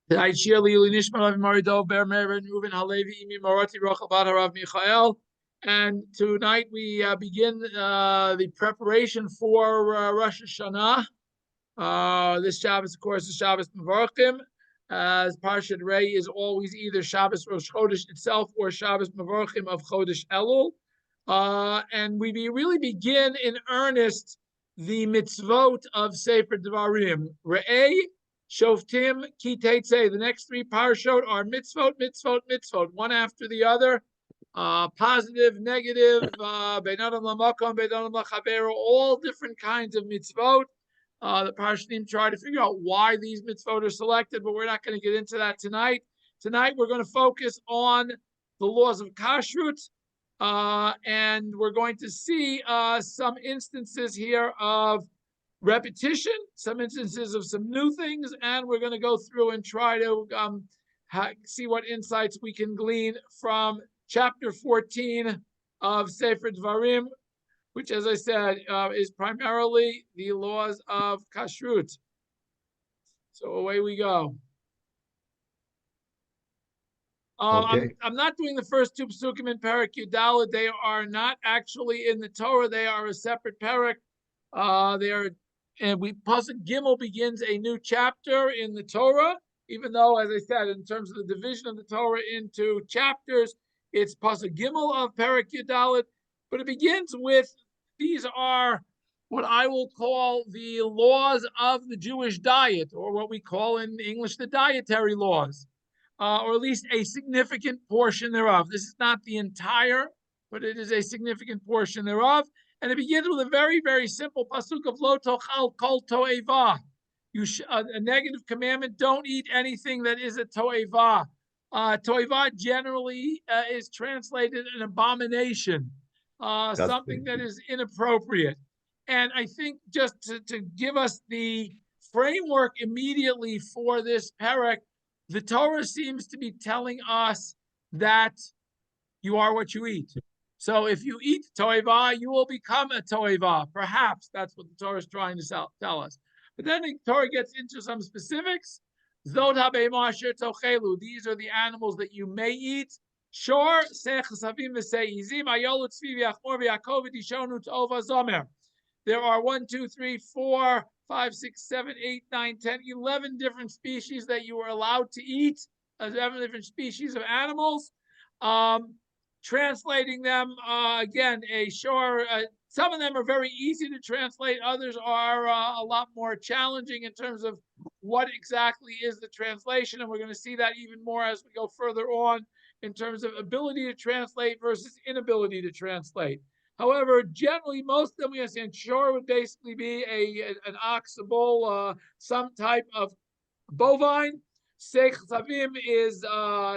And tonight we begin the preparation for Rosh Hashanah. This Shabbos, of course, is Shabbos Mevorchim. As Parshat Rei is always either Shabbos Rosh Chodesh itself or Shabbos Mevorchim of Chodesh Elul. And we really begin in earnest the mitzvot of Sefer Devarim. Re'eh, Shoftim, Ki Tetzei. The next three parashot are mitzvot, mitzvot, mitzvot, one after the other. Positive, negative, Bein Adam Lamakom, Bein Adam Lachavero, all different kinds of mitzvot. The Parashim try to figure out why these mitzvot are selected, but we're not going to get into that tonight. Tonight we're going to focus on the laws of kashrut, and we're going to see some instances here of repetition, some instances of some new things, and we're going to go through and try to see what insights we can glean from chapter 14 of Sefer Devarim, which, as I said, is primarily the laws of kashrut. So away we go. Okay. I'm not doing the first two psukim in Perek Yudalad. They are not actually in the Torah. They are a separate Perek. Pasuk Gimel begins a new chapter in the Torah, even though, as I said, in terms of the division of the Torah into chapters, it's Pasuk Gimel of Perek Yudalad, but it begins with, these are what I will call the laws of the Jewish diet, or what we call in English the dietary laws, or at least a significant portion thereof. This is not the entire, but it is a significant portion thereof. And it begins with a very, very simple pasuk of lo tochal kol to'eva. A negative commandment: don't eat anything that is a to'eva. To'eva generally is translated an abomination. Something that is inappropriate. And I think just to give us the framework immediately for this perek, the Torah seems to be telling us that you are what you eat. So if you eat to'eva, you will become a to'eva. Perhaps that's what the Torah is trying to tell us. But then the Torah gets into some specifics. Zod ha'beimah asher tochelu. These are the animals that you may eat. Shor sechasavim v'seizim ayolu tzvi v'yachmor v'yakov v'dishonu t'ova zomer. There are 1, 2, 3, 4, 5, 6, 7, 8, 9, 10, 11 different species that you are allowed to eat. 11 different species of animals. Translating them, again, some of them are very easy to translate. Others are a lot more challenging in terms of what exactly is the translation. And we're going to see that even more as we go further on in terms of ability to translate versus inability to translate. However, generally, most of them we understand shiur would basically be an ox, a bull, some type of bovine. Sechzavim is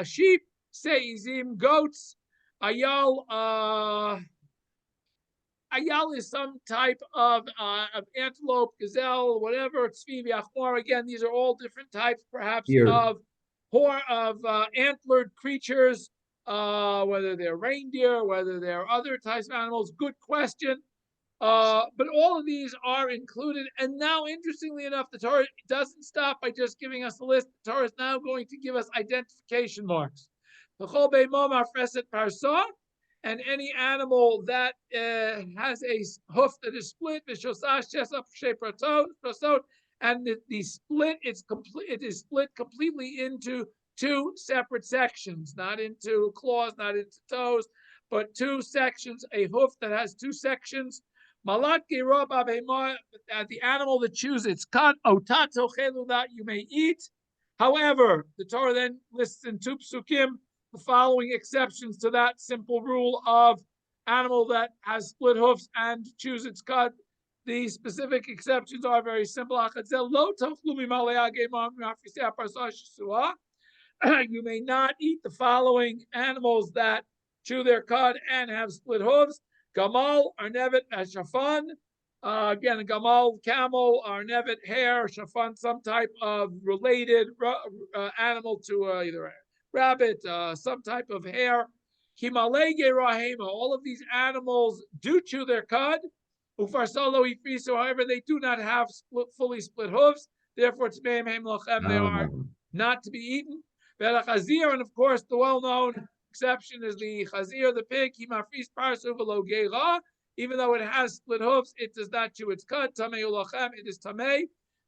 sheep. Seizim, goats. Ayal is some type of antelope, gazelle, whatever. Tzvi v'yachmor. Again, these are all different types, perhaps, of antlered creatures. Whether they're reindeer, whether they're other types of animals, good question. But all of these are included. And now, interestingly enough, the Torah doesn't stop by just giving us a list. The Torah is now going to give us identification marks. And any animal that has a hoof that is split, and the split, it is split completely into two separate sections, not into claws, not into toes, but two sections, a hoof that has two sections. The animal that chews its cut, that you may eat. However, the Torah then lists in two psukim the following exceptions to that simple rule of animal that has split hoofs and chews its cud. The specific exceptions are very simple. You may not eat the following animals that chew their cud and have split hooves: gamal, arnevet, and shafan. Again, a gamal, camel, arnevet, hare, shafan, some type of related animal to either a rabbit, some type of hare. Himalege rahema. All of these animals do chew their cud. Ufarsalo ifriso. However, they do not have fully split hooves. Therefore, it's mehem lochem. They are not to be eaten. Chazir, and of course, the well-known exception is the chazir, the pig. Even though it has split hoofs, it does not chew its cud. Tamei ulachem, it is tamei.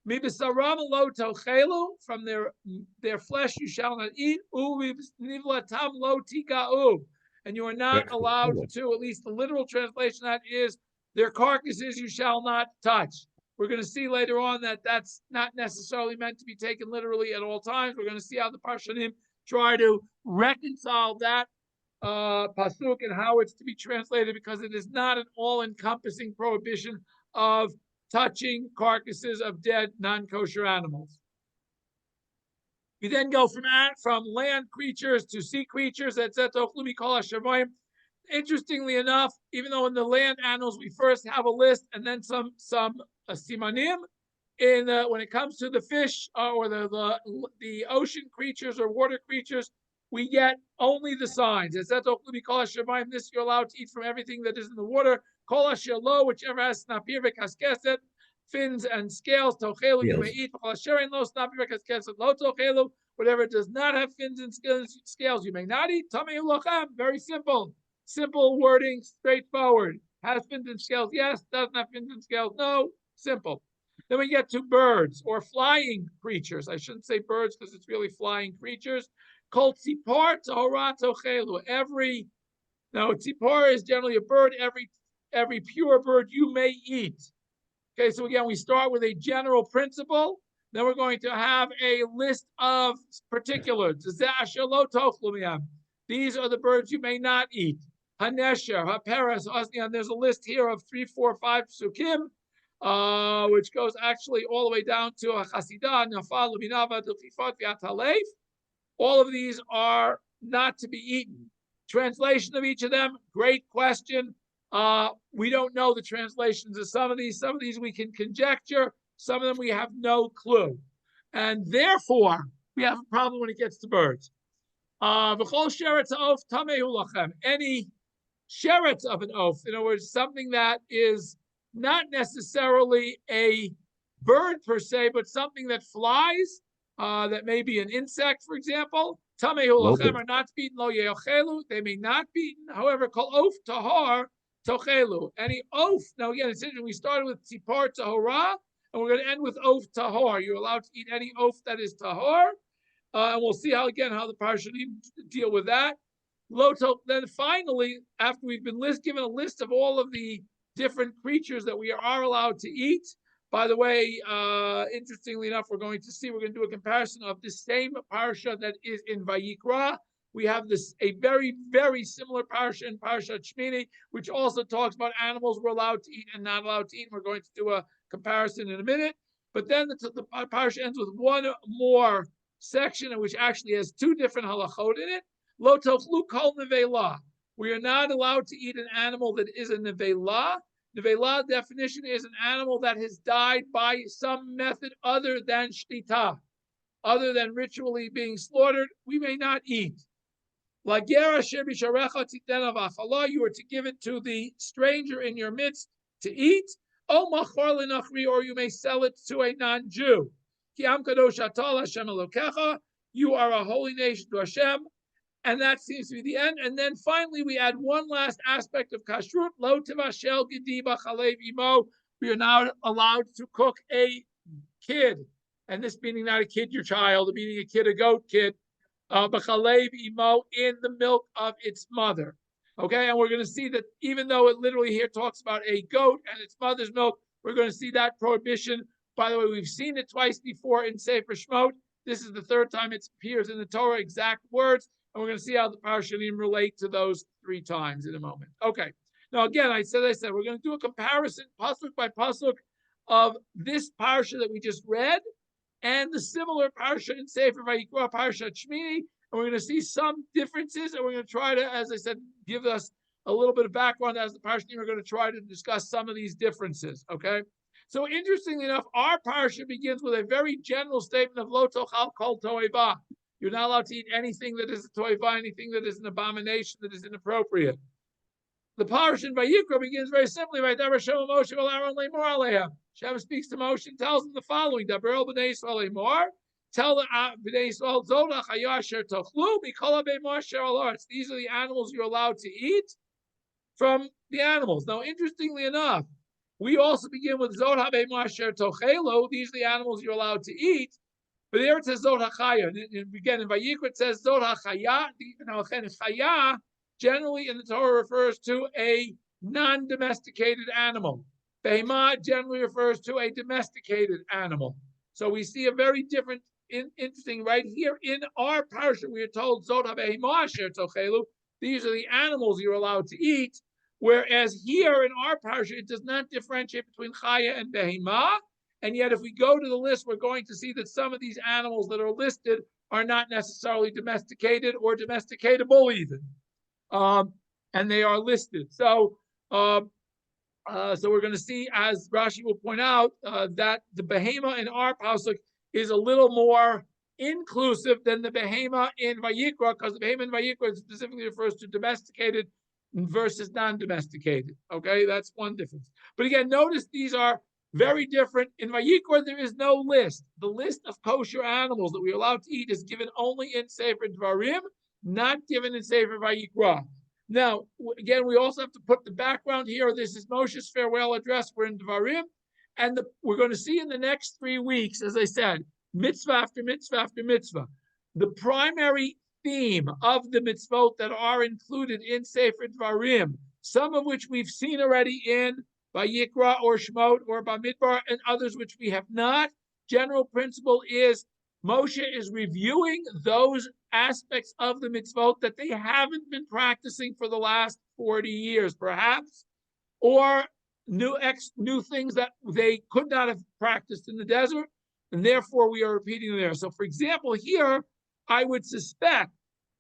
Mibisaram lo tochelu, from their flesh you shall not eat. Nivlatam lo tika'u, and you are not allowed to. At least the literal translation of that is their carcasses you shall not touch. We're going to see later on that that's not necessarily meant to be taken literally at all times. We're going to see how the Parshanim try to reconcile that pasuk and how it's to be translated, because it is not an all-encompassing prohibition of touching carcasses of dead non-kosher animals. We then go from land creatures to sea creatures. Interestingly enough, even though in the land animals we first have a list and then some simanim, when it comes to the fish or the ocean creatures or water creatures, we get only the signs. This you're allowed to eat from everything that is in the water. Whichever has snapir v'kaskeset, fins and scales, tochelu, you may eat. Whatever does not have fins and scales, you may not eat. Very simple. Simple wording, straightforward. Has fins and scales? Yes. Doesn't have fins and scales? No. Simple. Then we get to birds or flying creatures. I shouldn't say birds because it's really flying creatures. Called tzipor tahora tochelu. Tzipor is generally a bird. Every pure bird you may eat. Okay, so again, we start with a general principle. Then we're going to have a list of particulars. These are the birds you may not eat. Hanesher, Haperes, Osnian. There's a list here of 3, 4, 5 psukim, which goes actually all the way down to a Chasidah, Nafal, Luminava, Diltifat, Viatalef. All of these are not to be eaten. Translation of each of them, great question. We don't know the translations of some of these. Some of these we can conjecture. Some of them we have no clue. And therefore, we have a problem when it gets to birds. Any sheretz of an oaf, in other words, something that is not necessarily a bird per se, but something that flies, that may be an insect, for example. Tamei are not beaten, lo yeochelu, they may not be eaten. However, called oaf tahar tochelu. Any oaf, now again, it's interesting, we started with tzipor tahora, and we're going to end with oaf tahor. You're allowed to eat any oaf that is tahor, and we'll see how the parshat deal with that. Then finally, after we've been given a list of all of the different creatures that we are allowed to eat. By the way, interestingly enough, we're going to do a comparison of the same parsha that is in Vayikra. We have a very, very similar parsha in Parshat Shmini, which also talks about animals we're allowed to eat and not allowed to eat. We're going to do a comparison in a minute. But then the parsha ends with one more section, which actually has 2 different halachot in it. Lo tochlu kol nevela. We are not allowed to eat an animal that is a nevela. Nevela definition is an animal that has died by some method other than shtita, other than ritually being slaughtered. We may not eat. You are to give it to the stranger in your midst to eat. Or you may sell it to a non-Jew. You are a holy nation to Hashem. And that seems to be the end. And then finally, we add one last aspect of kashrut. Lo tivashel gediba chalev imo. We are now allowed to cook a kid. And this meaning not a kid, your child, meaning a kid, a goat kid. B'chalev imo, in the milk of its mother. Okay, and we're going to see that even though it literally here talks about a goat and its mother's milk, we're going to see that prohibition. By the way, we've seen it twice before in Sefer Shmot. This is the 3rd time it appears in the Torah, exact words. And we're going to see how the Parshanim relate to those 3 times in a moment. Okay. Now, again, I said, we're going to do a comparison, pasuk by pasuk, of this parsha that we just read and the similar parsha in Sefer Vayikra, Parshat Shmini. And we're going to see some differences. And we're going to try to, as I said, give us a little bit of background as the Parshanim are going to try to discuss some of these differences. Okay. So, interestingly enough, our parsha begins with a very general statement of Lo tochal kol to'eva. You're not allowed to eat anything that is a toiva, anything that is an abomination, that is inappropriate. The parsha in Vayikra begins very simply by Hashem speaks to Moshe and tells him the following: Daber el b'nei Yisrael lemor, tell the Bnei Yisrael, Zodach hayasher tochlu mikol habehemah asher al haaretz. These are the animals you're allowed to eat from the animals. Now, interestingly enough, we also begin with Zod habehemah asher tochelu. These are the animals you're allowed to eat. But there it says Zod hachaya. Again, in Vayikra it says Zod hachaya. Now, chaya generally in the Torah refers to a non-domesticated animal. Behemah generally refers to a domesticated animal. So we see a very different, interesting right here in our parsha. We are told Zod habehemah asher tochelu. These are the animals you're allowed to eat. Whereas here in our parsha, it does not differentiate between chaya and behemah. And yet, if we go to the list, we're going to see that some of these animals that are listed are not necessarily domesticated or domesticatable even. And they are listed. So we're going to see, as Rashi will point out, that the behema in our pasuk is a little more inclusive than the behema in Vayikra, because the behema in Vayikra specifically refers to domesticated versus non-domesticated. Okay, that's one difference. But again, notice these are very different. In Vayikra, there is no list. The list of kosher animals that we're allowed to eat is given only in Sefer Dvarim, not given in Sefer Vayikra. Now, again, we also have to put the background here. This is Moshe's farewell address. We're in Dvarim. And we're going to see in the next 3 weeks, as I said, mitzvah after mitzvah after mitzvah. The primary theme of the mitzvot that are included in Sefer Dvarim, some of which we've seen already in Vayikra or Shemot or Bamidbar, and others which we have not. General principle is Moshe is reviewing those aspects of the mitzvot that they haven't been practicing for the last 40 years, perhaps, or new things that they could not have practiced in the desert, and therefore we are repeating them there. So, for example, here, I would suspect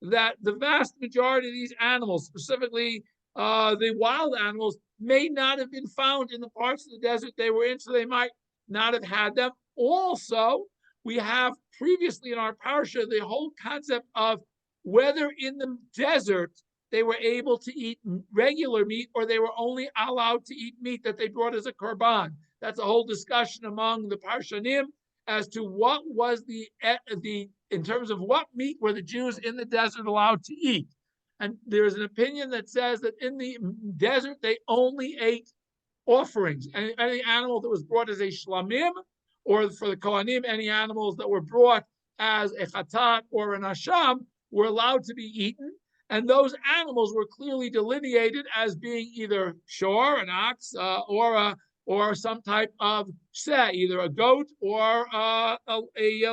that the vast majority of these animals, specifically the wild animals, may not have been found in the parts of the desert they were in, so they might not have had them. Also, we have previously in our parsha the whole concept of whether in the desert they were able to eat regular meat or they were only allowed to eat meat that they brought as a korban. That's a whole discussion among the parshanim as to what was in terms of what meat were the Jews in the desert allowed to eat. And there's an opinion that says that in the desert they only ate offerings. Any animal that was brought as a shlamim, or for the kohanim, any animals that were brought as a chatat or an asham were allowed to be eaten. And those animals were clearly delineated as being either shiur, an ox, or some type of seh, either a goat or a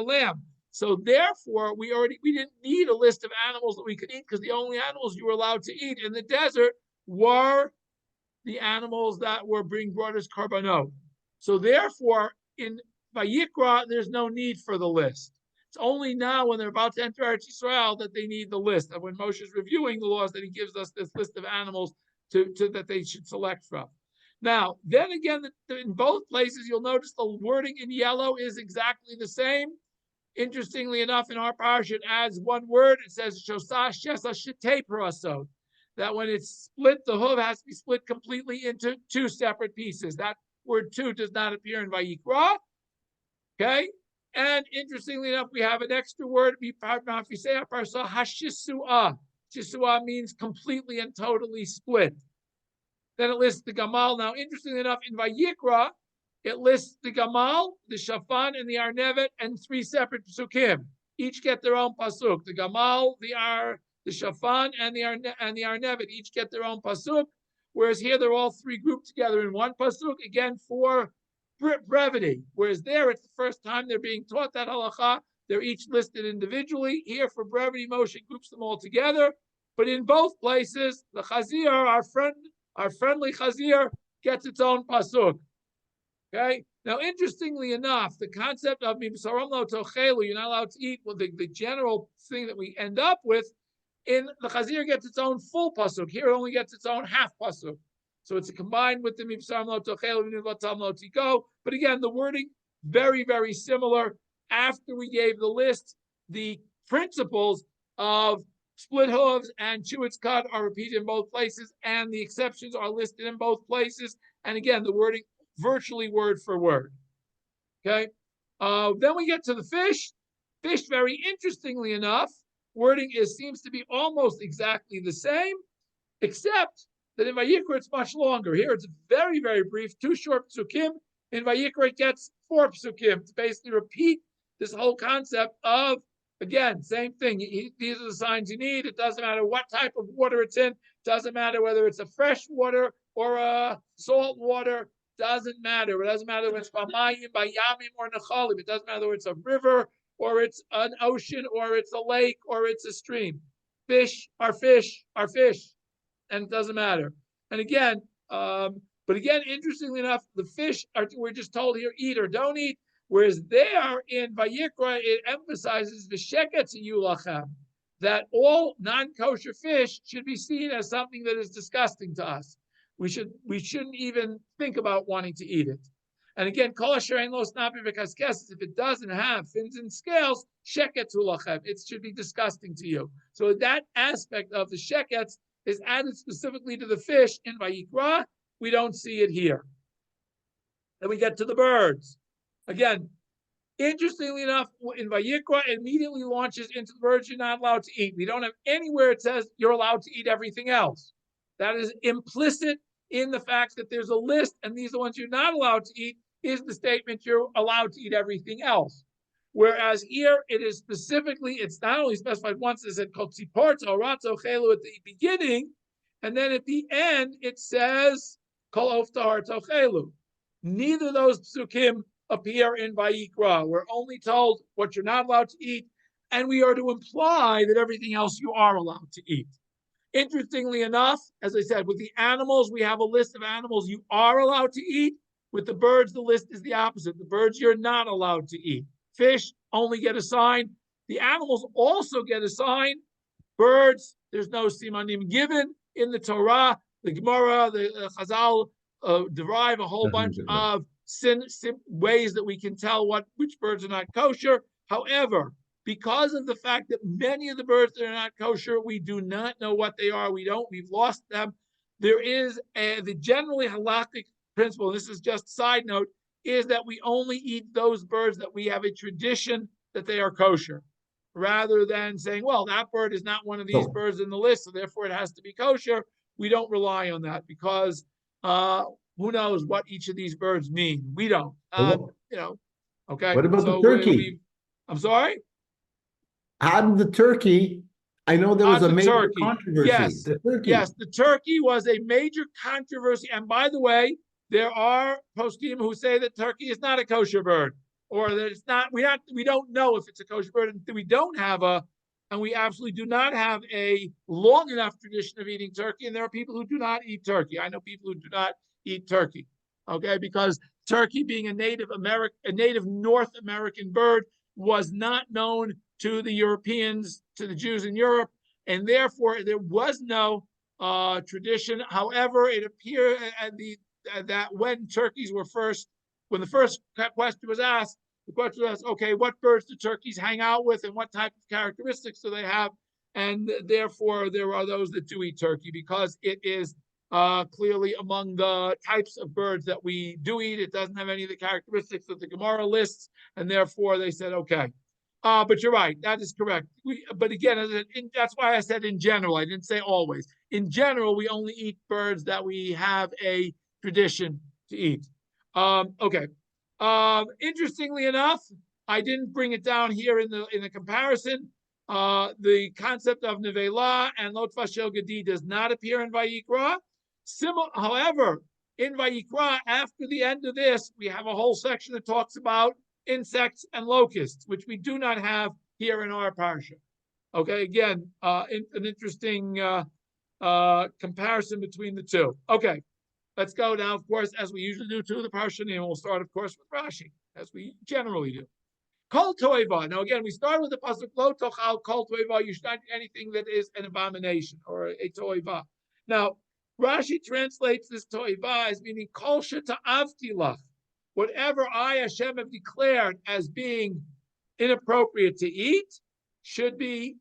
lamb. So therefore, we didn't need a list of animals that we could eat, because the only animals you were allowed to eat in the desert were the animals that were being brought as karbanot. So therefore, in Vayikra, there's no need for the list. It's only now when they're about to enter Eretz Yisrael that they need the list. And when Moshe is reviewing the laws, that he gives us this list of animals that they should select from. Now, then again, in both places, you'll notice the wording in yellow is exactly the same. Interestingly enough, in our parsha, it adds one word. It says shosash shesa shetei parasot. That when it's split, the hoof has to be split completely into 2 separate pieces. That word 2 does not appear in Vayikra. Okay? And interestingly enough, we have an extra word, hashisua. Shisua means completely and totally split. Then it lists the gamal. Now, interestingly enough, in Vayikra, it lists the gamal, the shafan, and the arnevet, and 3 separate psukim. Each get their own pasuk. The gamal, the shafan, and the arnevet each get their own pasuk. Whereas here they're all 3 grouped together in one pasuk, again for brevity. Whereas there it's the first time they're being taught that halacha. They're each listed individually. Here for brevity, Moshe groups them all together. But in both places, the chazir, our friendly chazir, gets its own pasuk. Okay. Now, interestingly enough, the concept of mibsaram lo tochelu, you're not allowed to eat. Well, the general thing that we end up with in the chazir gets its own full pasuk. Here it only gets its own half pasuk. So it's combined with the mibsaram lo tochelu, v'nivatam lo tiko. But again, the wording very, very similar. After we gave the list, the principles of split hooves and chewits cut are repeated in both places, and the exceptions are listed in both places. And again, the wording virtually word for word. Okay. Then we get to the fish. Fish, very interestingly enough, wording seems to be almost exactly the same, except that in Vayikra it's much longer. Here it's very, very brief, 2 short psukim. In Vayikra it gets 4 psukim to basically repeat this whole concept of, again, same thing. These are the signs you need. It doesn't matter what type of water it's in. It doesn't matter whether it's a fresh water or a salt water. Doesn't matter. It doesn't matter whether it's Bamayim, Bayamim, or Nechalim. It doesn't matter whether it's a river or it's an ocean or it's a lake or it's a stream. Fish are fish are fish. And it doesn't matter. And again, but again, interestingly enough, the fish we're just told here, eat or don't eat. Whereas there in Vayikra, it emphasizes the sheket yulachem, that all non-kosher fish should be seen as something that is disgusting to us. We shouldn't even think about wanting to eat it. And again, kol asher ein lo snapi v'kaskes, if it doesn't have fins and scales, sheket yulachem, it should be disgusting to you. So that aspect of the shekets is added specifically to the fish in Vayikra. We don't see it here. Then we get to the birds. Again, interestingly enough, in Vayikra, it immediately launches into the birds you're not allowed to eat. We don't have anywhere it says you're allowed to eat everything else. That is implicit in the fact that there's a list, and these are the ones you're not allowed to eat, is the statement you're allowed to eat everything else. Whereas here it is specifically, it's not only specified once, it said kol tzipor tzarato chelu at the beginning, and then at the end it says kol of tahar tochelu. Neither of those psukim appear in Vayikra. We're only told what you're not allowed to eat, and we are to imply that everything else you are allowed to eat. Interestingly enough, as I said, with the animals, we have a list of animals you are allowed to eat. With the birds, the list is the opposite. The birds you're not allowed to eat. Fish only get a sign. The animals also get a sign. Birds, there's no simanim given in the Torah. The Gemara, the Chazal derive a whole bunch of ways that we can tell which birds are not kosher. However, because of the fact that many of the birds that are not kosher, we do not know what they are. We've lost them. There is the generally halakhic principle, and this is just a side note, is that we only eat those birds that we have a tradition that they are kosher, rather than saying, well, that bird is not one of these birds in the list, so therefore it has to be kosher. We don't rely on that because who knows what each of these birds mean? We don't. Okay. What about the turkey? I'm sorry? How did the turkey? I know there was a major controversy. Yes, the turkey was a major controversy. And by the way, there are poskim who say that turkey is not a kosher bird, or that it's not. We don't know if it's a kosher bird, and we absolutely do not have a long enough tradition of eating turkey. And there are people who do not eat turkey. I know people who do not eat turkey. Okay, because turkey, being a native North American bird, was not known to the Europeans, to the Jews in Europe, and therefore there was no tradition. However, it appeared that when the first question was asked, the question was, okay, what birds do turkeys hang out with and what type of characteristics do they have? And therefore, there are those that do eat turkey because it is clearly among the types of birds that we do eat. It doesn't have any of the characteristics that the Gemara lists, and therefore they said, okay. But you're right, that is correct. But again, that's why I said in general, I didn't say always. In general, we only eat birds that we have a tradition to eat. Okay. Interestingly enough, I didn't bring it down here in the comparison. The concept of nevela and lo tfashel gedi does not appear in Vayikra. However, in Vayikra, after the end of this, we have a whole section that talks about insects and locusts, which we do not have here in our parsha. Okay, again, an interesting comparison between the two. Okay, let's go now, of course, as we usually do, to the parsha, and we'll start, of course, with Rashi, as we generally do. Kol toiva. Now, again, we start with the pasuk lo tochal kol toiva. You should not do anything that is an abomination or a toiva. Now, Rashi translates this toiva as meaning kol sheta'avti lach. Whatever I, Hashem, have declared as being inappropriate to eat should be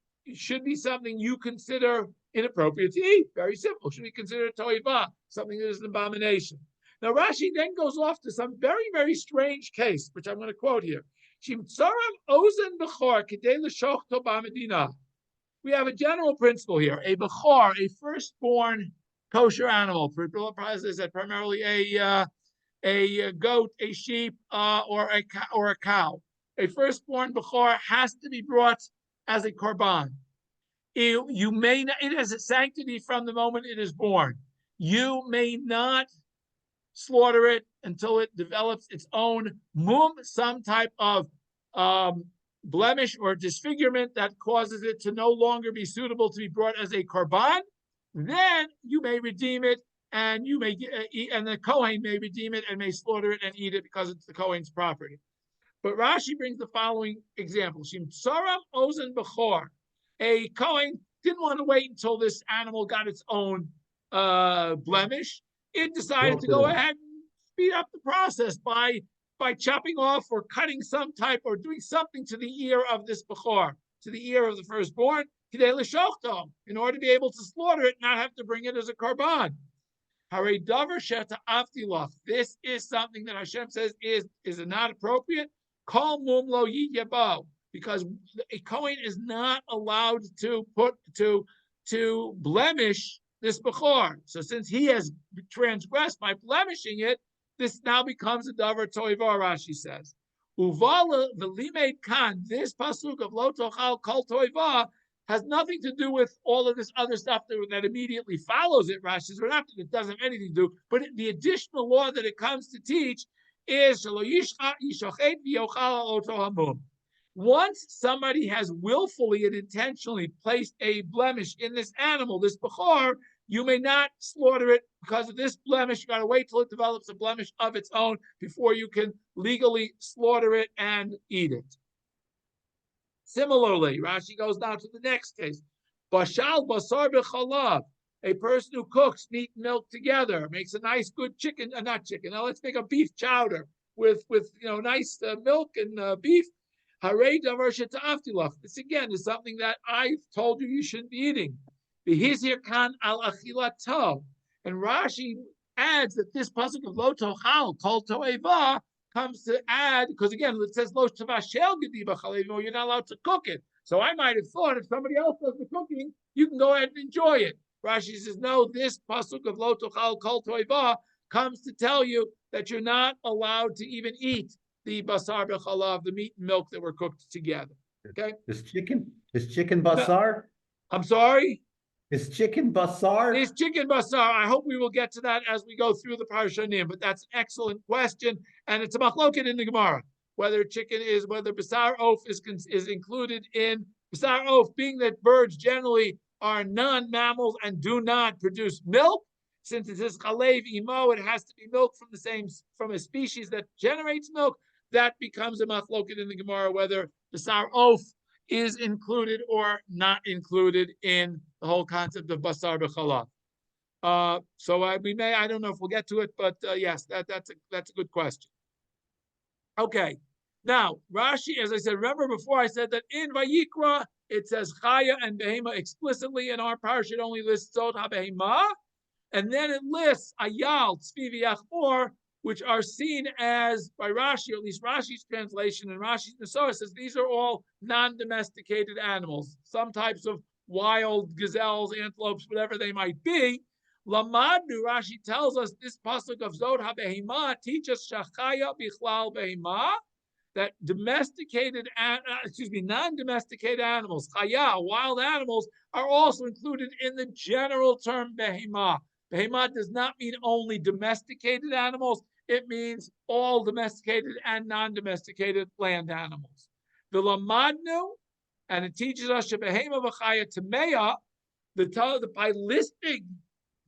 something you consider inappropriate to eat. Very simple. Should be considered toiva, something that is an abomination. Now, Rashi then goes off to some very, very strange case, which I'm going to quote here. We have a general principle here. A bechor, a firstborn kosher animal, as I said, primarily a goat, a sheep, or a cow. A firstborn bechor has to be brought as a korban. You may not, it has a sanctity from the moment it is born. You may not slaughter it until it develops its own some type of blemish or disfigurement that causes it to no longer be suitable to be brought as a korban. Then you may redeem it, and you may eat, and the Kohen may redeem it and may slaughter it and eat it because it's the Kohen's property. But Rashi brings the following example: Shim tzoram ozen bechor. A Kohen didn't want to wait until this animal got its own blemish. It decided to go ahead and speed up the process by chopping off or cutting some type or doing something to the ear of this bechor, to the ear of the firstborn, in order to be able to slaughter it, not have to bring it as a korban. This is something that Hashem says is not appropriate. Call mumlo yiyabo, because a Kohen is not allowed to blemish this bechor. So since he has transgressed by blemishing it, this now becomes a davar toiva. Rashi says, "Uvala v'limed kan." This pasuk of lo tochal kol toiva has nothing to do with all of this other stuff that immediately follows it. Rashi says, it doesn't have anything to do. But the additional law that it comes to teach is shelo yishochet v'yochal oto hamum. Once somebody has willfully and intentionally placed a blemish in this animal, this bechor, you may not slaughter it because of this blemish. You got to wait till it develops a blemish of its own before you can legally slaughter it and eat it. Similarly, Rashi goes down to the next case. Bashal basar b'chalav, a person who cooks meat and milk together, makes a nice good chicken, not chicken. Now let's make a beef chowder with nice milk and beef. Harei davar sheta'aftilach. This again is something that I've told you shouldn't be eating. V'hizir kan al achilato. And Rashi adds that this pasuk of lo tochal kol toeva comes to add, because again it says lo tavashel gediba chalev, you're not allowed to cook it. So I might have thought if somebody else does the cooking, you can go ahead and enjoy it. Rashi says no. This pasuk of lo tochal kol toeva comes to tell you that you're not allowed to even eat the basar b'chalav, the meat and milk that were cooked together. Okay. Is chicken basar? No, I'm sorry. Is chicken basar? Is chicken basar? I hope we will get to that as we go through the parshanim. But that's an excellent question, and it's a machloket in the Gemara whether basar oaf is included in basar oaf, being that birds generally are non-mammals and do not produce milk. Since it says chalev imo, it has to be milk from a species that generates milk. That becomes a machloket in the Gemara whether basar oaf is included or not included in the whole concept of basar b'chalav. I don't know if we'll get to it, but yes, that's a good question. Okay, now Rashi, as I said, remember before I said that in Vayikra it says chaya and behema explicitly, and our parsha it only lists zot habehema, and then it lists ayal, tzvi v'yachmor, which are seen as, by Rashi, or at least Rashi's translation and Rashi's Nesara says these are all non-domesticated animals, some types of wild gazelles, antelopes, whatever they might be. Lamadnu, Rashi tells us this pasuk of Zod HaBehema teaches Shachaya Bichlal Behema, that non-domesticated animals, chaya, wild animals, are also included in the general term Behema. Behema does not mean only domesticated animals. It means all domesticated and non-domesticated land animals. The Lamadnu, and it teaches us Behema v'chaya Tameya, by listing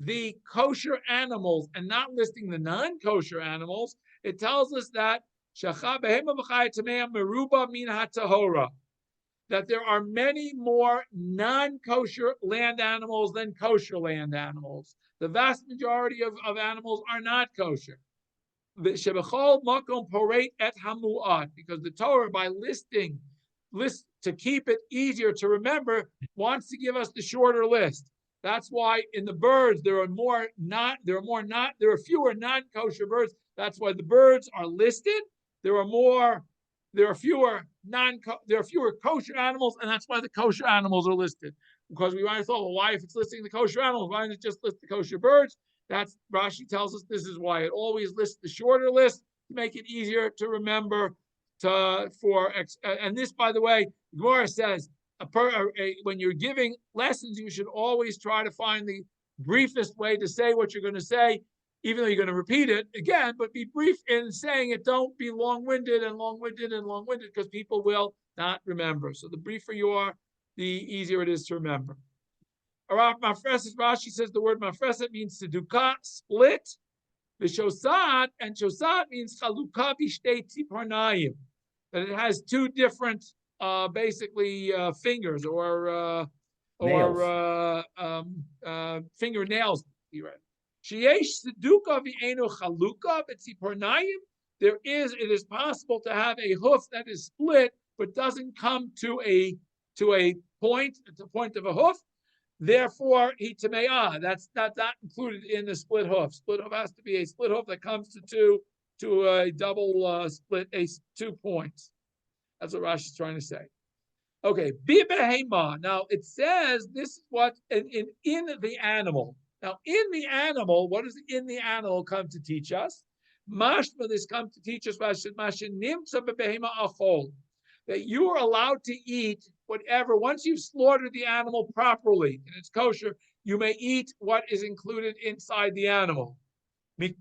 the kosher animals and not listing the non-kosher animals, it tells us that Behema v'chaya Tameya meruba min hatahora, that there are many more non-kosher land animals than kosher land animals. The vast majority of animals are not kosher. Because the Torah, by listing to keep it easier to remember, wants to give us the shorter list. That's why in the birds there are fewer non-kosher birds. That's why the birds are listed. There are more there are fewer kosher animals, and that's why the kosher animals are listed. Because we might have thought, well, why if it's listing the kosher animals, why doesn't it just list the kosher birds? That's Rashi tells us this is why it always lists the shorter list to make it easier to remember. And this, by the way, Gemara says when you're giving lessons, you should always try to find the briefest way to say what you're going to say, even though you're going to repeat it again, but be brief in saying it. Don't be long-winded, because people will not remember. So the briefer you are, the easier it is to remember. Mafreset, Rashi says the word mafreset means seduka, split. V'shosat, and shosat means chaluka b'shtei tziparnayim, that it has two different, basically fingers or fingernails. Sheyesh seduka v'enu chaluka b'tziparnayim. It is possible to have a hoof that is split but doesn't come to a point, at the point of a hoof. Therefore, hitameah, that's not included in the split hoof. Split hoof has to be a split hoof that comes to a double split, 2 points. That's what Rashi is trying to say. Okay, bibehema. Now it says this is what in the animal. Now in the animal, what does in the animal come to teach us? Mashma, this comes to teach us that you are allowed to eat whatever, once you've slaughtered the animal properly and it's kosher, you may eat what is included inside the animal. A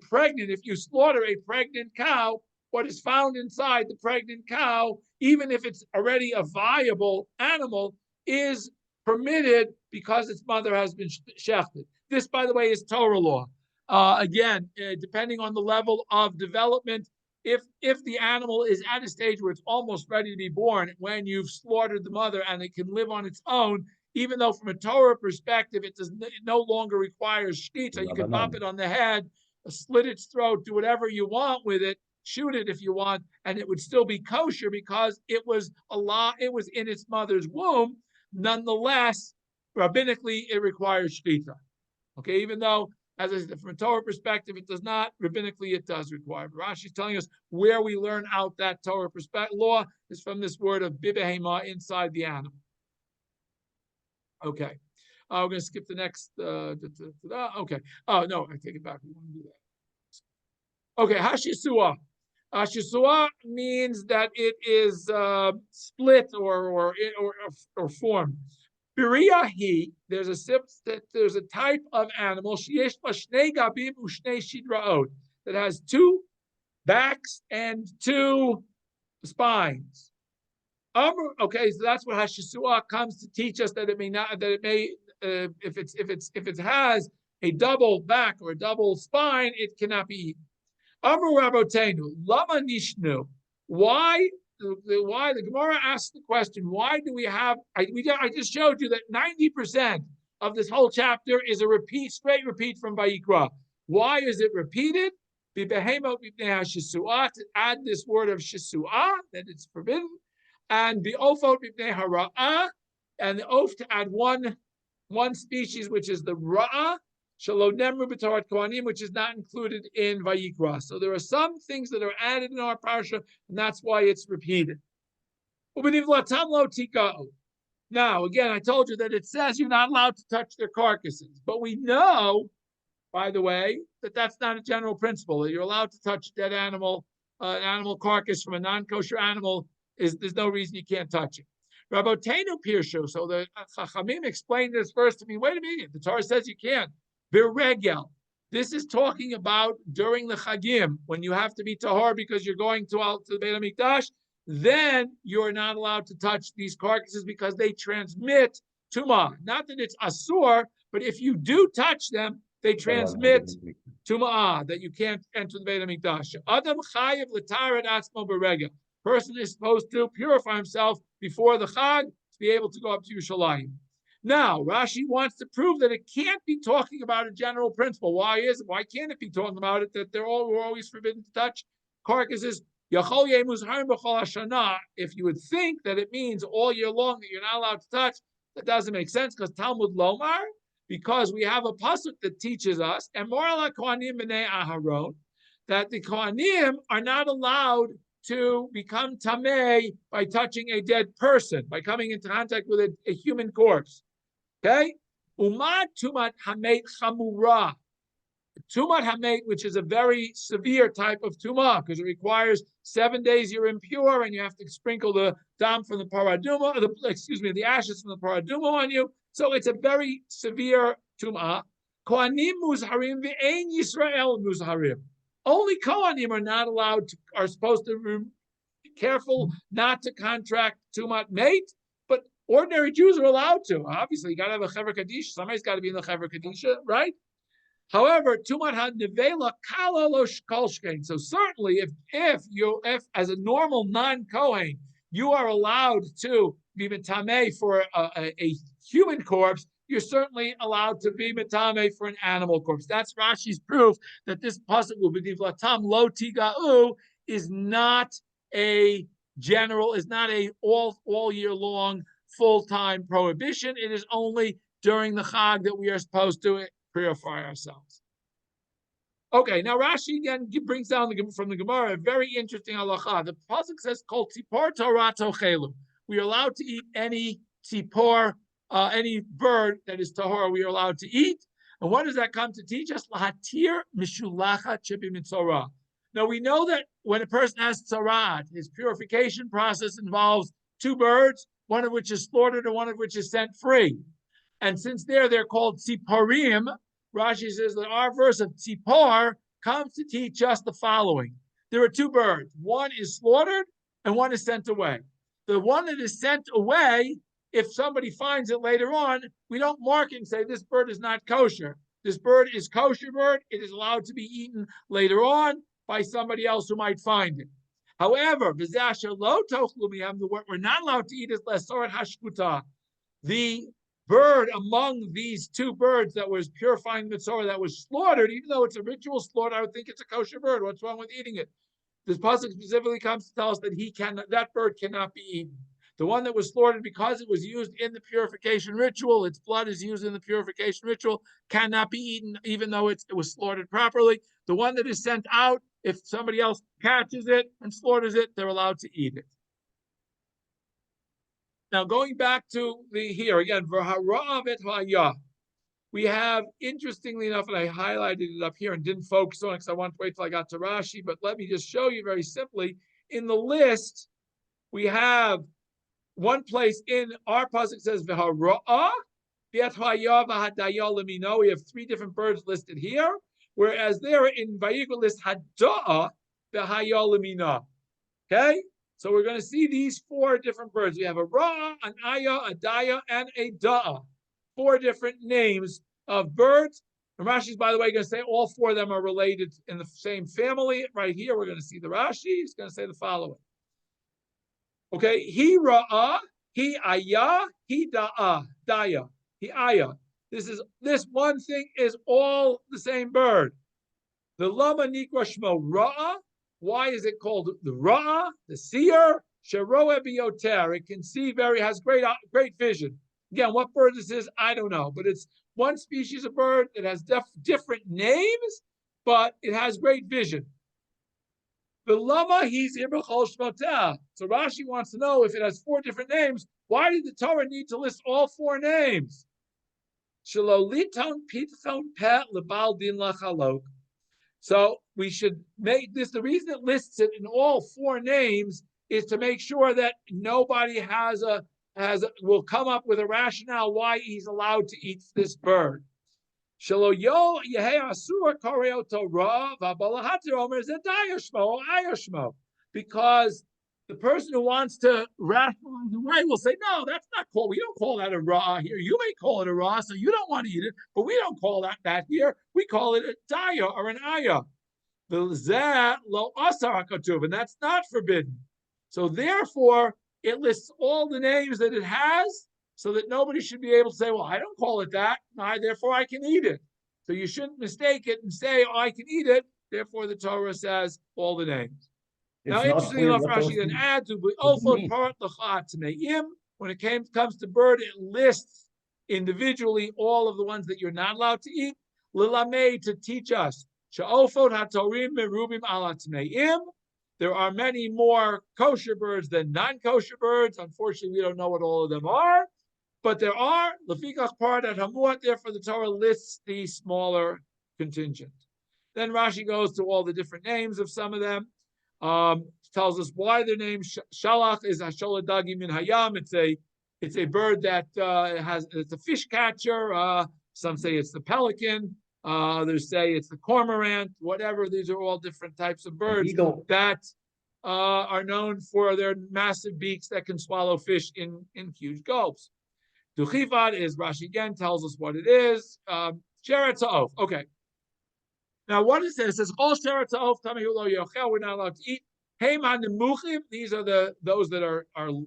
pregnant, if you slaughter a pregnant cow, what is found inside the pregnant cow, even if it's already a viable animal, is permitted because its mother has been shechted. This, by the way, is Torah law. Again, depending on the level of development, if the animal is at a stage where it's almost ready to be born, when you've slaughtered the mother and it can live on its own, even though from a Torah perspective it no longer requires shkita, you can pop it on the head, slit its throat, do whatever you want with it, shoot it if you want, and it would still be kosher because it was in its mother's womb. Nonetheless, rabbinically, it requires shkita. Okay, even though, as I said, from a Torah perspective, it does not. Rabbinically, it does require. But Rashi is telling us where we learn out that Torah perspective law is from this word of bibehema, inside the animal. Okay, we're going to skip the next. Okay. Oh no, I take it back. We want to do that. Okay, hashisua. Hashisua means that it is split or formed. Biriyahi, there's a type of animal that has 2 backs and 2 spines. Okay, so that's what hashisua comes to teach us, that it may not, that it may, if it has a double back or a double spine, it cannot be eaten. Amru Rabotenu, lama nishnu. Why the Gemara asks the question, why do we have, I just showed you that 90% of this whole chapter is a straight repeat from Vayikra. Why is it repeated? To add this word of shisuah, that it's forbidden, and the ofot b'pnei hara'ah, and the oath to add one species, which is the ra'ah, which is not included in Vayikra. So there are some things that are added in our parsha, and that's why it's repeated. Now, again, I told you that it says you're not allowed to touch their carcasses, but we know, by the way, that that's not a general principle. That you're allowed to touch a dead animal, an animal carcass from a non-kosher animal. There's no reason you can't touch it. Rabotenu Pirshu. So the Chachamim explained this first to me. Wait a minute, the Torah says you can't. Viregel. This is talking about during the Chagim, when you have to be tahor because you're going to the Beit HaMikdash, then you're not allowed to touch these carcasses because they transmit tumah. Not that it's asur, but if you do touch them, they transmit tumah, that you can't enter the Beit HaMikdash. Adam chayiv l'taret atzmo beregel. Person is supposed to purify himself before the Chag to be able to go up to Yerushalayim. Now, Rashi wants to prove that it can't be talking about a general principle. Why can't it be talking about it that we're always forbidden to touch carcasses? If you would think that it means all year long that you're not allowed to touch, that doesn't make sense, because Talmud Lomar, because we have a pasuk that teaches us, and Morala Kohanim b'nei Aharon, that the Kohanim are not allowed to become tamei by touching a dead person, by coming into contact with a human corpse. Okay? Umat tumat hamet chamura. Tumat hamet, which is a very severe type of tumah, because it requires 7 days you're impure, and you have to sprinkle the dam from the paraduma, the ashes from the paraduma on you. So it's a very severe tumah. Kohanim muzharim v'ein Yisrael muzharim. Only Kohanim are not allowed to, are supposed to be careful not to contract tumat mate, but ordinary Jews are allowed to. Obviously, you got to have a Chaver Kadisha. Somebody's got to be in the Chaver Kadisha, right? However, tumat ha-nevela kala lo shkolshkein. So certainly, if as a normal non-Kohen, you are allowed to be metameh for a human corpse, you're certainly allowed to be metameh for an animal corpse. That's Rashi's proof that this pasuk will be divlatam lo tiga'u is not a general, is not a all year long full-time prohibition. It is only during the Chag that we are supposed to purify ourselves. Okay, now Rashi again brings down from the Gemara a very interesting halacha. The pasuk says, "Kol tzipor Torah tochelu." We are allowed to eat any tzipor, any bird that is tahor. We are allowed to eat. And what does that come to teach us? Lahatir mishulacha chibi mitzorah. Now we know that when a person has tzarat, his purification process involves 2 birds, one of which is slaughtered and one of which is sent free. And since they're called tziporim, Rashi says that our verse of tzipor comes to teach us the following. There are 2 birds. One is slaughtered and one is sent away. The one that is sent away, if somebody finds it later on, we don't mark it and say this bird is not kosher. This bird is kosher bird. It is allowed to be eaten later on by somebody else who might find it. However, what we're not allowed to eat is lesoret hashkuta. The bird among these 2 birds that was purifying the mitzvah that was slaughtered, even though it's a ritual slaughter, I would think it's a kosher bird. What's wrong with eating it? This pasuk specifically comes to tell us that that bird cannot be eaten. The one that was slaughtered because it was used in the purification ritual, its blood is used in the purification ritual, cannot be eaten, even though it was slaughtered properly. The one that is sent out, if somebody else catches it and slaughters it, they're allowed to eat it. Now, going back to here again, we have, interestingly enough, and I highlighted it up here and didn't focus on it because I wanted to wait till I got to Rashi, but let me just show you very simply. In the list, we have one place in our pasuk says v'hara'ah, we have 3 different birds listed here, whereas there in Vayikra list hada'ah v'haya. Okay? So we're going to see these 4 different birds. We have a ra'ah, an ayah, a daya, and a da'ah. 4 different names of birds. And Rashi's, by the way, going to say all 4 of them are related in the same family. Right here, we're going to see the Rashi. He's going to say the following. Okay, he ra'ah, he ayah, he da'ah, daya, he ayah. This one thing is all the same bird. The lama nikra shmo ra'ah. Why is it called the ra'ah, the shiur? Sheroeh biyoter. It can see has great vision. Again, what bird this is, I don't know, but it's one species of bird that has different names, but it has great vision. The lama he's ibachol shmotah. So Rashi wants to know, if it has 4 different names, why did the Torah need to list all 4 names? Shaloliton pitfon pet lebal din lachalok. So we should make this, the reason it lists it in all 4 names is to make sure that nobody will come up with a rationale why he's allowed to eat this bird. Because the person who wants to rationalize away will say, no, that's not called, we don't call that a raw here. You may call it a raw, so you don't want to eat it, but we don't call that here. We call it a daya or an ayah. And that's not forbidden. So therefore, it lists all the names that it has so that nobody should be able to say, well, I don't call it that, therefore I can eat it. So you shouldn't mistake it and say, oh, I can eat it. Therefore, the Torah says all the names. Now, interestingly enough, Rashi then adds, when it comes to bird, it lists individually all of the ones that you're not allowed to eat. Lilamei, to teach us. Sha'ofot hatorim merubim alatmeim. There are many more kosher birds than non-kosher birds. Unfortunately, we don't know what all of them are, but there are. Lefikach parat hamuat. Therefore, the Torah lists the smaller contingent. Then Rashi goes to all the different names of some of them. Tells us why their name. Shalach is hasholadagi min hayam. It's a bird that it's a fish catcher. Some say it's the pelican. Others say it's the cormorant. Whatever. These are all different types of birds that are known for their massive beaks that can swallow fish in huge gulps. Duchivad is, Rashi again tells us what it is. Sheretz ha'of. Okay. Now, what it says, all sheretz ha'of tamihu lo yochel. We're not allowed to eat. Heim hanemuchim. These are those that are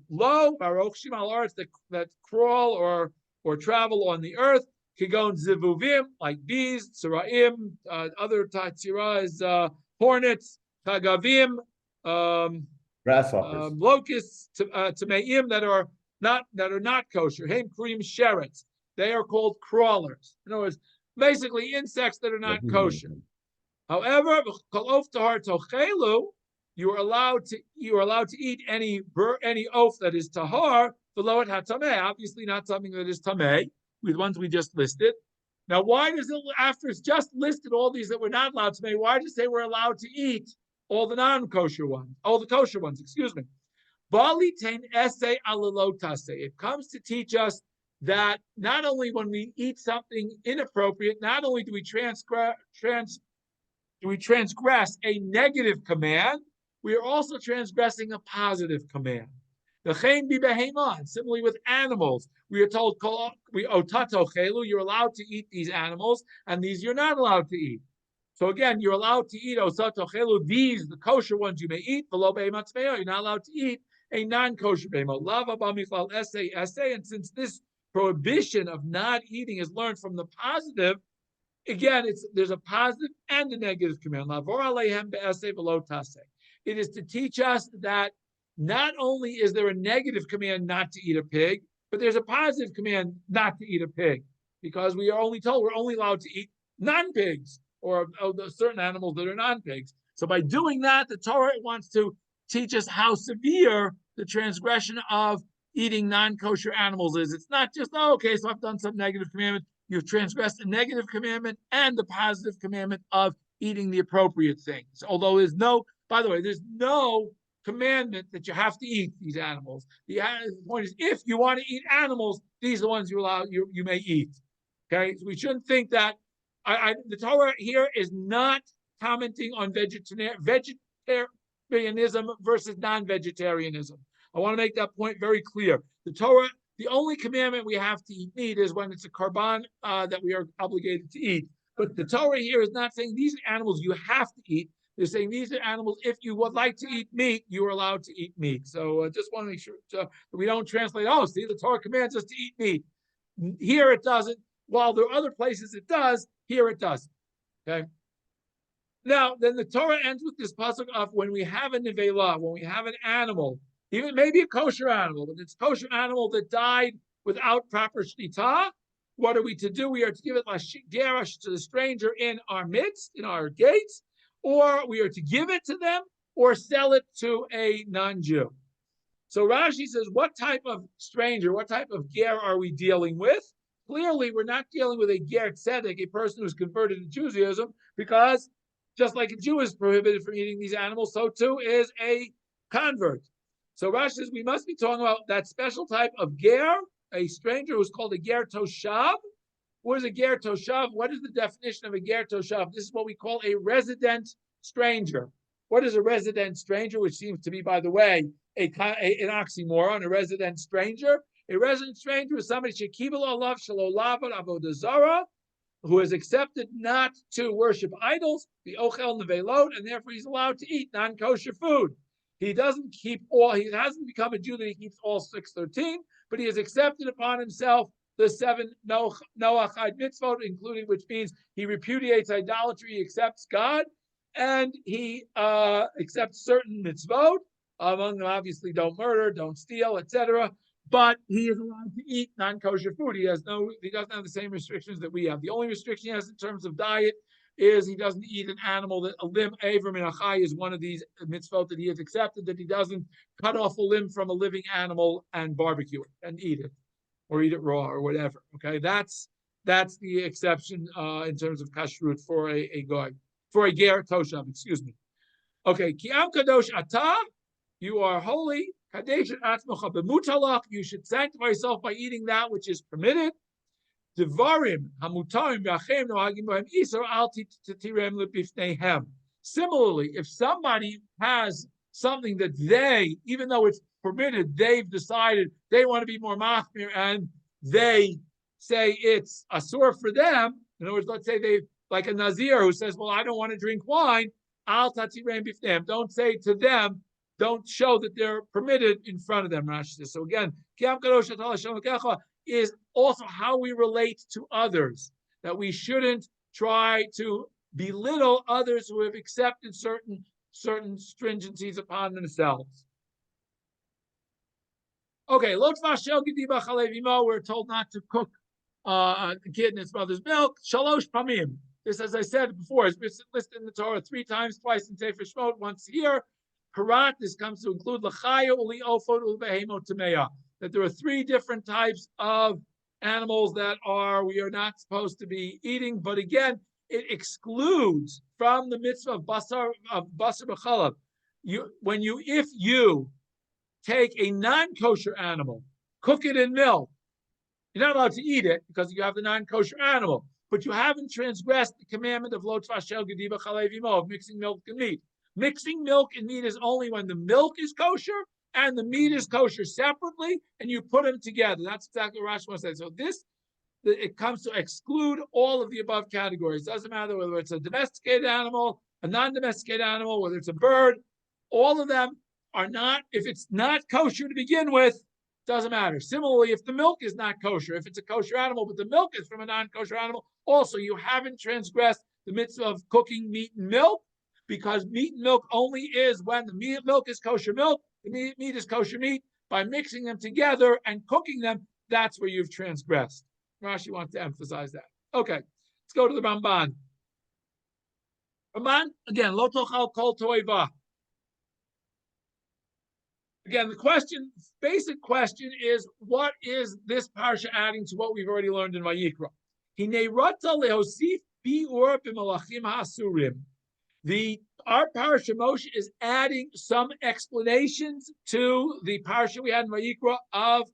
low. Barochshim al aretz, that crawl or travel on the earth. Kigon zivuvim, like bees. Tziraim. Other tzira is hornets. Kagavim. Grasshoppers. Locusts. Tameim that are not kosher. Heim krim sheretz. They are called crawlers. In other words, basically insects that are not kosher. However, you are allowed to eat any oaf that is tahar, below it hatameh. Obviously, not something that is tameh, with ones we just listed. Now, why does it, after it's just listed all these that we're not allowed to make, why does it say we're allowed to eat all the non-kosher ones, all the kosher ones? Excuse me. It comes to teach us that not only when we eat something inappropriate, not only do we transgress a negative command, we are also transgressing a positive command. Similarly with animals, we are told you're allowed to eat these animals, and these you're not allowed to eat. So again, you're allowed to eat these, the kosher ones you may eat. You're not allowed to eat a non-kosher behemah. And since this prohibition of not eating is learned from the positive, again, there's a positive and a negative command. It is to teach us that not only is there a negative command not to eat a pig, but there's a positive command not to eat a pig, because we are only told we're only allowed to eat non-pigs or certain animals that are non-pigs. So by doing that, the Torah wants to teach us how severe the transgression of eating non-kosher animals is. It's not just, okay, so I've done some negative commandment. You've transgressed a negative commandment and the positive commandment of eating the appropriate things. Although there's no commandment that you have to eat these animals. The point is, if you want to eat animals, these are the ones you may eat. Okay, so we shouldn't think that the Torah here is not commenting on vegetarianism versus non-vegetarianism. I want to make that point very clear. The Torah, the only commandment we have to eat meat is when it's a korban that we are obligated to eat. But the Torah here is not saying these are animals you have to eat. They're saying these are animals, if you would like to eat meat, you are allowed to eat meat. So just want to make sure that we don't translate, the Torah commands us to eat meat. Here it doesn't. While there are other places it does, here it doesn't. Okay? Now, then the Torah ends with this pasuk of when we have a nevelah, when we have an animal, even maybe a kosher animal, but it's a kosher animal that died without proper shtita, what are we to do? We are to give it gerash to the stranger in our midst, in our gates, or we are to give it to them or sell it to a non-Jew. So Rashi says, what type of stranger, what type of ger are we dealing with? Clearly, we're not dealing with a ger tzedek, a person who's converted to Judaism, because just like a Jew is prohibited from eating these animals, so too is a convert. So Rashi says we must be talking about that special type of ger, a stranger who's called a ger toshav. What is a ger toshav? What is the definition of a ger toshav? This is what we call a resident stranger. What is a resident stranger? Which seems to be, by the way, an oxymoron, a resident stranger. A resident stranger is somebody shekibel alav shalolav avodah zara, who has accepted not to worship idols, the ochel nevelot, and therefore he's allowed to eat non-kosher food. He hasn't become a Jew that he keeps all 613, but he has accepted upon himself the 7 Noachide mitzvot, including, which means he repudiates idolatry, he accepts God, and he accepts certain mitzvot. Among them, obviously, don't murder, don't steal, etc. but he is allowed to eat non-kosher food. He doesn't have the same restrictions that we have. The only restriction he has in terms of diet is he doesn't eat an animal that a limb, aver min achai, is one of these mitzvot that he has accepted, that he doesn't cut off a limb from a living animal and barbecue it and eat it, or eat it raw or whatever. Okay, that's the exception in terms of kashrut for a goy, for a ger toshav, excuse me. Okay, ki am kadosh ata, you are holy. Kadesh atzmocha b'mutalach, you should sanctify yourself by eating that which is permitted. Devarim hamutarim v'achem nohagim b'hem isar al titirem lebifneihem. Similarly, if somebody has something that they, even though it's permitted, they've decided they want to be more machmir and they say it's asur for them. In other words, let's say they, like a Nazir who says, well, I don't want to drink wine, al tatirem bifneim. Don't say to them, don't show that they're permitted in front of them. Rashi says. So again, is also how we relate to others, that we shouldn't try to belittle others who have accepted certain stringencies upon themselves. Okay, we're told not to cook a kid in its mother's milk. Shalosh pamim. This, as I said before, is listed in the Torah 3 times, twice in Sefer Shemot, once a year. Parat, this comes to include l'chaya, uli ofod, ulbehemo tameya. That there are 3 different types of animals that we are not supposed to be eating. But again, it excludes from the mitzvah of basar b'chalav. If you take a non-kosher animal, cook it in milk, you're not allowed to eat it because you have the non-kosher animal, but you haven't transgressed the commandment of lo tfashel gediba chalev imo, of mixing milk and meat. Mixing milk and meat is only when the milk is kosher and the meat is kosher separately, and you put them together. That's exactly what Rashi wants to say. So it comes to exclude all of the above categories. It doesn't matter whether it's a domesticated animal, a non-domesticated animal, whether it's a bird. All of them are not, if it's not kosher to begin with, doesn't matter. Similarly, if the milk is not kosher, if it's a kosher animal, but the milk is from a non-kosher animal, also you haven't transgressed the mitzvah of cooking meat and milk, because meat and milk only is when the milk is kosher milk, the meat is kosher meat. By mixing them together and cooking them, that's where you've transgressed. Rashi wants to emphasize that. Okay, let's go to the Ramban. Ramban, again, lo tochal kol toiva. Again, the basic question is, what is this parsha adding to what we've already learned in Vayikra? Hinei rata lehosif bi'ur b'malachim ha'asurim. Our parsha Moshe is adding some explanations to the parsha we had in Vayikra of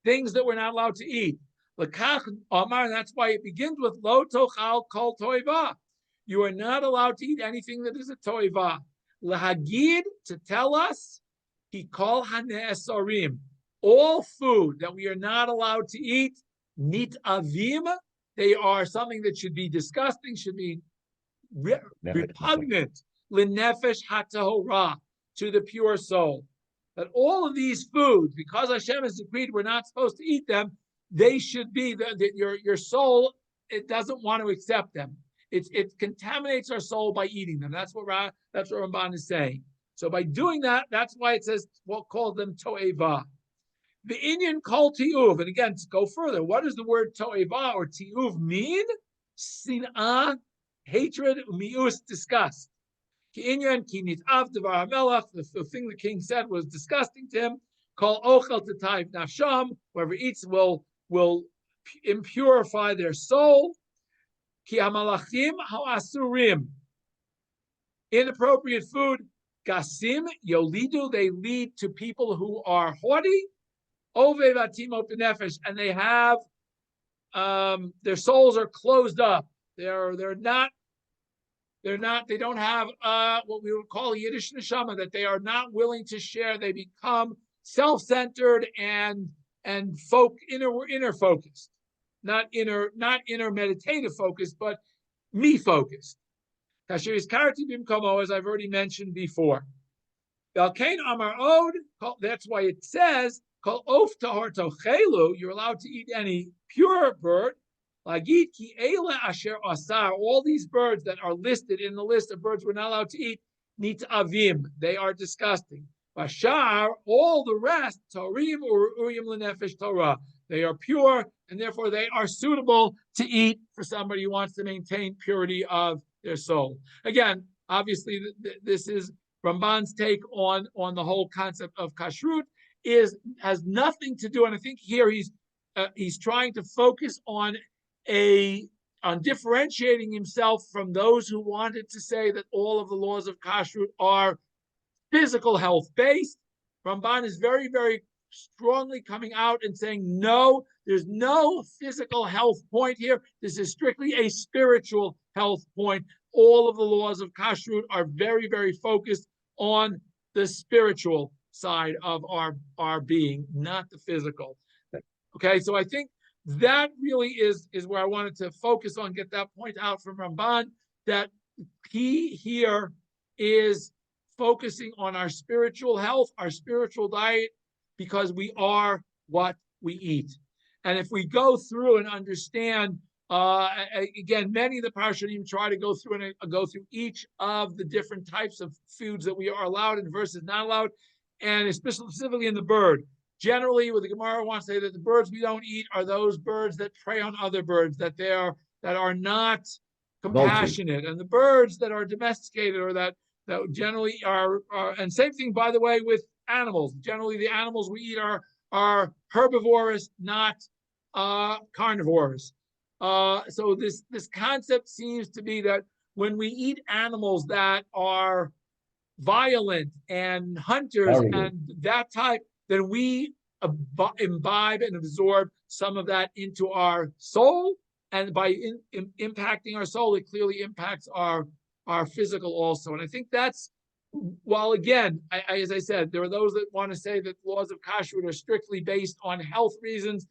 things that we're not allowed to eat. L'kach Amar, and that's why it begins with lo tochal kol toiva. You are not allowed to eat anything that is a toiva. Lahagid, to tell us, he called hane'esarim. All food that we are not allowed to eat, nit avim, they are something that should be disgusting, should be repugnant, l'nefesh hatahora, to the pure soul. That all of these foods, because Hashem has decreed we're not supposed to eat them, they should be that your soul, it doesn't want to accept them. It contaminates our soul by eating them. That's what Ramban is saying. So by doing that, that's why it says what called them to'eva. The Inyan called ti'uv, and again to go further, what does the word to'eva or ti'uv mean? Sin'ah, hatred, mi'us, disgust. The thing the king said was disgusting to him. Call ochel t'tayv nafsham. Whoever eats will impurify their soul. Ki hamalachim ha'asurim. Inappropriate food. Gasim yolidu. They lead to people who are haughty. Ove vatimo b'nefesh, and they have their souls are closed up. They don't have what we would call Yiddish neshama, that they are not willing to share. They become self-centered and inner focused, not inner meditative focused, but me focused. Kasher is karati bimkomo, as I've already mentioned before. Belkain amar od. That's why it says kol of tahor tochelu. You're allowed to eat any pure bird. Lagit ki eila asher asar. All these birds that are listed in the list of birds we're not allowed to eat, nit avim. They are disgusting. Bashar, all the rest, Torim or Uyim Lenefesh Torah. They are pure, and therefore they are suitable to eat for somebody who wants to maintain purity of their soul. Again, obviously, this is Ramban's take on the whole concept of kashrut. Has nothing to do, and I think here he's trying to focus on differentiating himself from those who wanted to say that all of the laws of kashrut are physical health based. Ramban is very, very strongly coming out and saying, no, there's no physical health point here. This is strictly a spiritual health point. All of the laws of kashrut are very, very focused on the spiritual side of our being, not the physical. Okay, so I think that really is where I wanted to focus on, get that point out from Ramban, that he here is focusing on our spiritual health, our spiritual diet, because we are what we eat. And if we go through and understand, again, many of the parshanim try to go through each of the different types of foods that we are allowed and versus not allowed, and specifically in the bird. Generally, what the Gemara wants to say that the birds we don't eat are those birds that prey on other birds, that are not compassionate, and the birds that are domesticated or that generally are, and same thing, by the way, with animals. Generally, the animals we eat are herbivorous, not carnivorous. So this concept seems to be that when we eat animals that are violent and hunters and that type, then we imbibe and absorb some of that into our soul, and by impacting our soul, it clearly impacts our physical also. And I think that's, while again, as I said, there are those that want to say that laws of kashrut are strictly based on health reasons.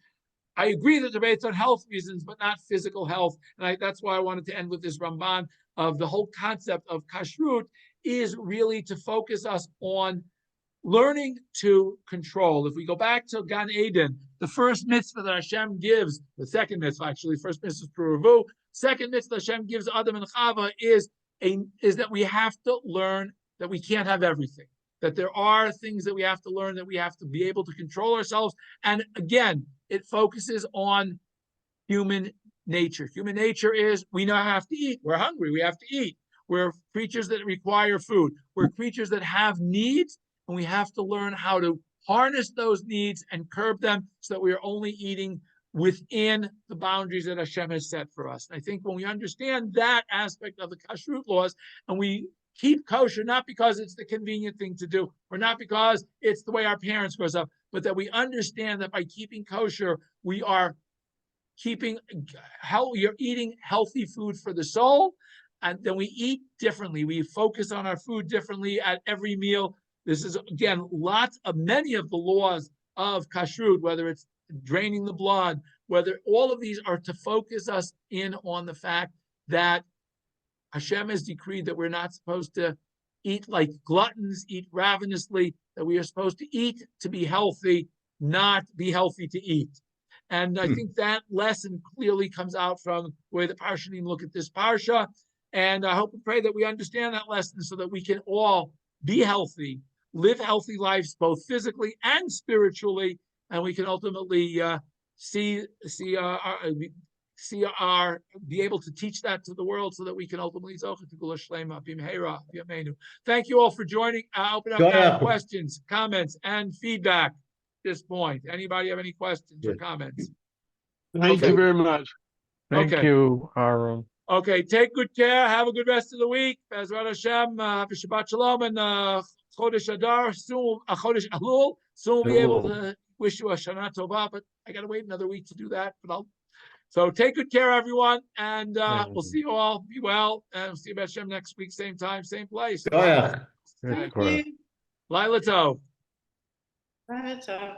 I agree that they're based on health reasons, but not physical health. And that's why I wanted to end with this Ramban of the whole concept of kashrut is really to focus us on learning to control. If we go back to Gan Eden, the first mitzvah that Hashem gives, the second mitzvah actually, first mitzvah is Puravu, second mitzvah Hashem gives Adam and Chava is that we have to learn that we can't have everything, that there are things that we have to learn, that we have to be able to control ourselves. And again, it focuses on human nature. Human nature is we now have to eat. We're hungry. We have to eat. We're creatures that require food. We're creatures that have needs, and we have to learn how to harness those needs and curb them so that we are only eating within the boundaries that Hashem has set for us. And I think when we understand that aspect of the kashrut laws, and we keep kosher, not because it's the convenient thing to do, or not because it's the way our parents grow up, but that we understand that by keeping kosher, we are eating healthy food for the soul, and then we eat differently. We focus on our food differently at every meal. This is, again, many of the laws of kashrut, whether it's draining the blood, whether all of these are to focus us in on the fact that Hashem has decreed that we're not supposed to eat like gluttons, eat ravenously, that we are supposed to eat to be healthy, not be healthy to eat. And I think that lesson clearly comes out from the way the Parshanim look at this Parsha. And I hope and pray that we understand that lesson so that we can all be healthy, live healthy lives, both physically and spiritually, and we can ultimately be able to teach that to the world so that we can ultimately thank you all for joining. I'll open up now questions, comments, and feedback at this point. Anybody have any questions or comments? Thank you very much. Thank you, Aaron. Okay, take good care. Have a good rest of the week. Bezrat Hashem, Shabbat Shalom, and Chodesh Adar, soon, Chodesh Elul. Soon we'll be able to wish you a Shana Tova, but I got to wait another week to do that. So take good care, everyone, and we'll see you all. Be well, and we'll see you Hashem next week, same time, same place. Yeah. Laila Tov. Laila Tov.